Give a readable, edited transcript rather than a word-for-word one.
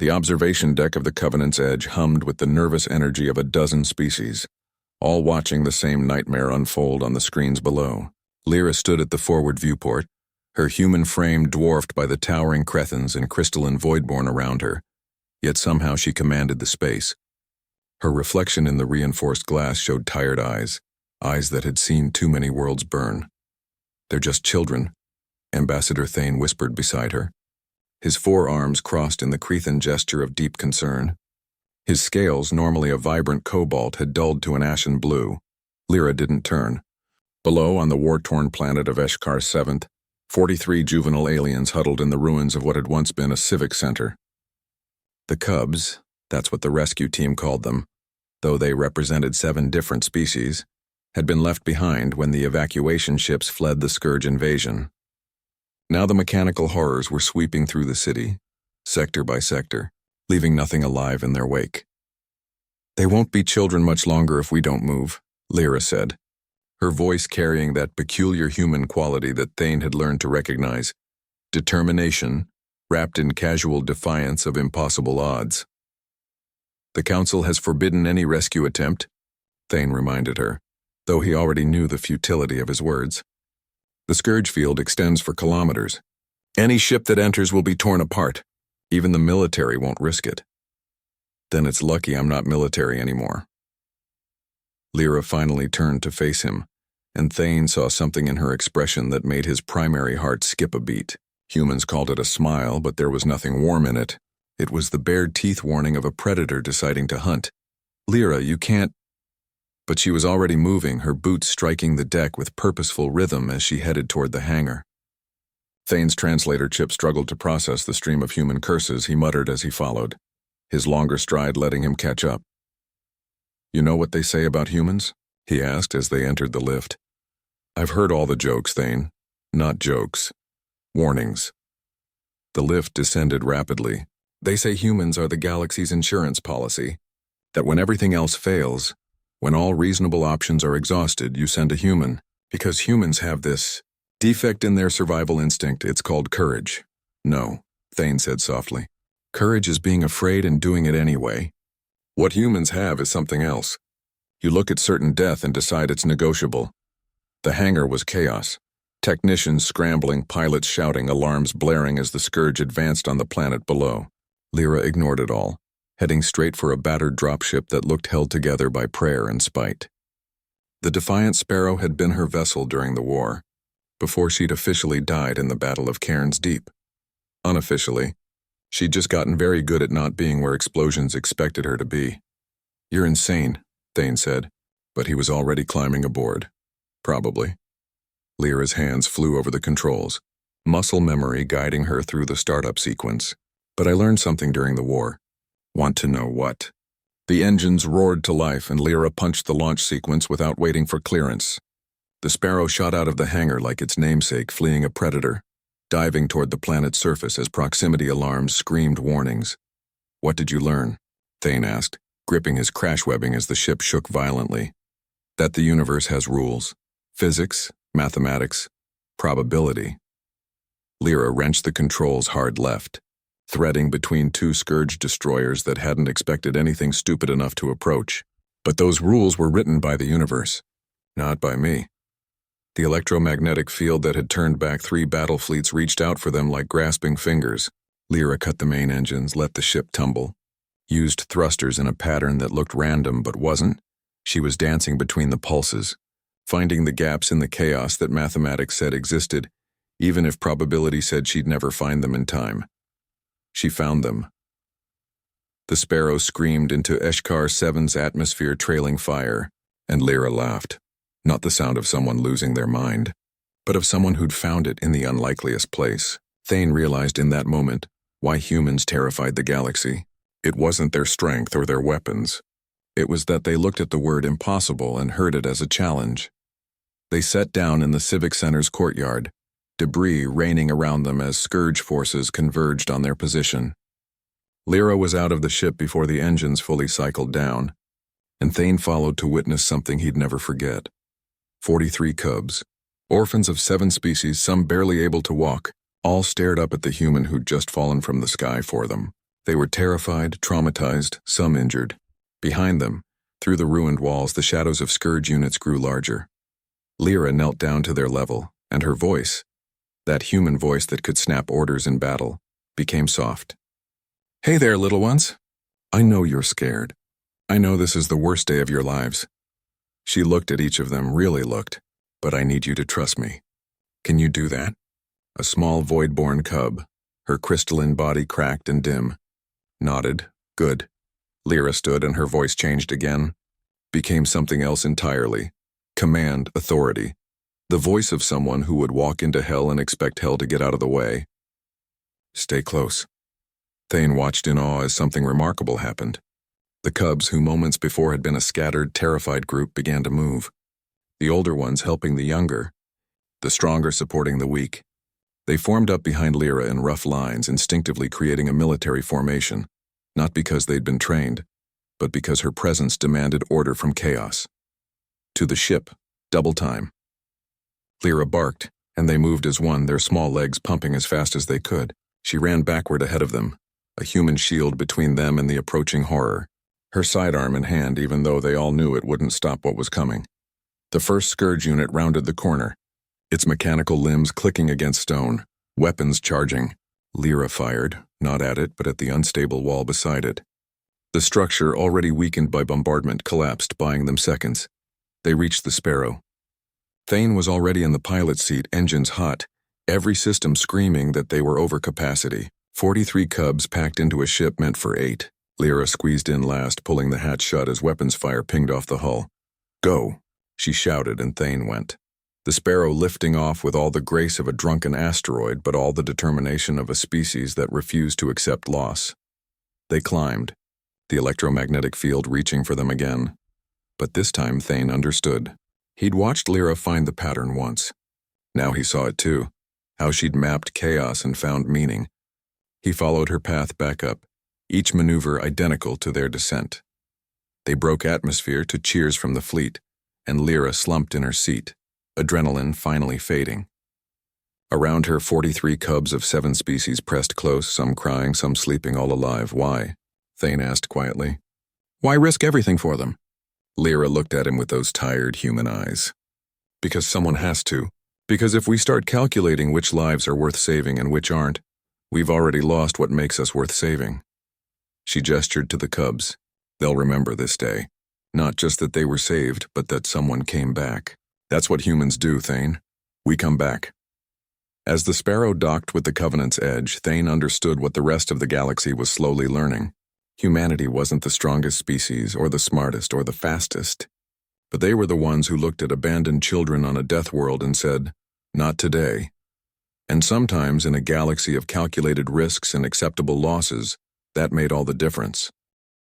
The observation deck of the Covenant's Edge hummed with the nervous energy of a dozen species, all watching the same nightmare unfold on the screens below. Lyra stood at the forward viewport, her human frame dwarfed by the towering Crethans and crystalline Voidborn around her, yet somehow she commanded the space. Her reflection in the reinforced glass showed tired eyes that had seen too many worlds burn. "They're just children," Ambassador Thane whispered beside her. His forearms crossed in the Crethan gesture of deep concern. His scales, normally a vibrant cobalt, had dulled to an ashen blue. Lyra didn't turn. Below, on the war-torn planet of Eshkar 7th, 43 juvenile aliens huddled in the ruins of what had once been a civic center. The Cubs, that's what the rescue team called them, though they represented 7 different species, had been left behind when the evacuation ships fled the Scourge invasion. Now the mechanical horrors were sweeping through the city, sector by sector, leaving nothing alive in their wake. "They won't be children much longer if we don't move," Lyra said, her voice carrying that peculiar human quality that Thane had learned to recognize, determination, wrapped in casual defiance of impossible odds. "The Council has forbidden any rescue attempt," Thane reminded her, though he already knew the futility of his words. "The Scourge field extends for kilometers. Any ship that enters will be torn apart. Even the military won't risk it." "Then it's lucky I'm not military anymore." Lyra finally turned to face him, and Thane saw something in her expression that made his primary heart skip a beat. Humans called it a smile, but there was nothing warm in it. It was the bared teeth warning of a predator deciding to hunt. "Lyra, you can't—" But she was already moving, her boots striking the deck with purposeful rhythm as she headed toward the hangar. Thane's translator chip struggled to process the stream of human curses he muttered as he followed, his longer stride letting him catch up. "You know what they say about humans?" he asked as they entered the lift. "I've heard all the jokes, Thane. Not jokes. Warnings." The lift descended rapidly. "They say humans are the galaxy's insurance policy, that when everything else fails, when all reasonable options are exhausted, you send a human, because humans have this defect in their survival instinct. It's called courage." "No," Thane said softly. "Courage is being afraid and doing it anyway. What humans have is something else. You look at certain death and decide it's negotiable." The hangar was chaos. Technicians scrambling, pilots shouting, alarms blaring as the Scourge advanced on the planet below. Lyra ignored it all, heading straight for a battered dropship that looked held together by prayer and spite. The Defiant Sparrow had been her vessel during the war, before she'd officially died in the Battle of Cairns Deep. Unofficially, she'd just gotten very good at not being where explosions expected her to be. "You're insane," Thane said, but he was already climbing aboard. "Probably." Lyra's hands flew over the controls, muscle memory guiding her through the startup sequence. "But I learned something during the war." "Want to know what?" The engines roared to life and Lyra punched the launch sequence without waiting for clearance. The Sparrow shot out of the hangar like its namesake, fleeing a predator, diving toward the planet's surface as proximity alarms screamed warnings. "What did you learn?" Thane asked, gripping his crash webbing as the ship shook violently. "That the universe has rules. Physics, mathematics, probability." Lyra wrenched the controls hard left, threading between 2 Scourge destroyers that hadn't expected anything stupid enough to approach. But those rules were written by the universe, not by me. The electromagnetic field that had turned back 3 battle fleets reached out for them like grasping fingers. Lyra cut the main engines, let the ship tumble, used thrusters in a pattern that looked random but wasn't. She was dancing between the pulses, finding the gaps in the chaos that mathematics said existed, even if probability said she'd never find them in time. She found them. The Sparrow screamed into Eshkar 7's atmosphere, trailing fire, and Lyra laughed. Not the sound of someone losing their mind, but of someone who'd found it in the unlikeliest place. Thane realized in that moment why humans terrified the galaxy. It wasn't their strength or their weapons. It was that they looked at the word impossible and heard it as a challenge. They sat down in the Civic Center's courtyard, debris raining around them as Scourge forces converged on their position. Lyra was out of the ship before the engines fully cycled down, and Thane followed to witness something he'd never forget. 43 cubs, orphans of 7 species, some barely able to walk, all stared up at the human who'd just fallen from the sky for them. They were terrified, traumatized, some injured. Behind them, through the ruined walls, the shadows of Scourge units grew larger. Lyra knelt down to their level, and her voice, that human voice that could snap orders in battle, became soft. "Hey there, little ones. I know you're scared. I know this is the worst day of your lives." She looked at each of them, really looked, "But I need you to trust me. Can you do that?" A small void-born cub, her crystalline body cracked and dim, nodded. "Good." Lyra stood and her voice changed again, became something else entirely. Command, authority. The voice of someone who would walk into hell and expect hell to get out of the way. "Stay close." Thane watched in awe as something remarkable happened. The cubs, who moments before had been a scattered, terrified group, began to move. The older ones helping the younger, the stronger supporting the weak. They formed up behind Lyra in rough lines, instinctively creating a military formation, not because they'd been trained, but because her presence demanded order from chaos. "To the ship, double time." Lyra barked, and they moved as one, their small legs pumping as fast as they could. She ran backward ahead of them, a human shield between them and the approaching horror, her sidearm in hand even though they all knew it wouldn't stop what was coming. The first Scourge unit rounded the corner, its mechanical limbs clicking against stone, weapons charging. Lyra fired, not at it but at the unstable wall beside it. The structure, already weakened by bombardment, collapsed, buying them seconds. They reached the Sparrow. Thane was already in the pilot's seat, engines hot, every system screaming that they were over capacity. 43 cubs packed into a ship meant for 8. Lyra squeezed in last, pulling the hatch shut as weapons fire pinged off the hull. "Go," she shouted, and Thane went. The Sparrow lifting off with all the grace of a drunken asteroid, but all the determination of a species that refused to accept loss. They climbed, the electromagnetic field reaching for them again. But this time Thane understood. He'd watched Lyra find the pattern once. Now he saw it too, how she'd mapped chaos and found meaning. He followed her path back up, each maneuver identical to their descent. They broke atmosphere to cheers from the fleet, and Lyra slumped in her seat, adrenaline finally fading. Around her, 43 cubs of 7 species pressed close, some crying, some sleeping, all alive. "Why?" Thane asked quietly. "Why risk everything for them?" Lyra looked at him with those tired human eyes. "Because someone has to. Because if we start calculating which lives are worth saving and which aren't, we've already lost what makes us worth saving." She gestured to the cubs. "They'll remember this day. Not just that they were saved, but that someone came back. That's what humans do, Thane. We come back." As the Sparrow docked with the Covenant's edge, Thane understood what the rest of the galaxy was slowly learning. Humanity wasn't the strongest species, or the smartest, or the fastest. But they were the ones who looked at abandoned children on a death world and said, "Not today." And sometimes in a galaxy of calculated risks and acceptable losses, that made all the difference.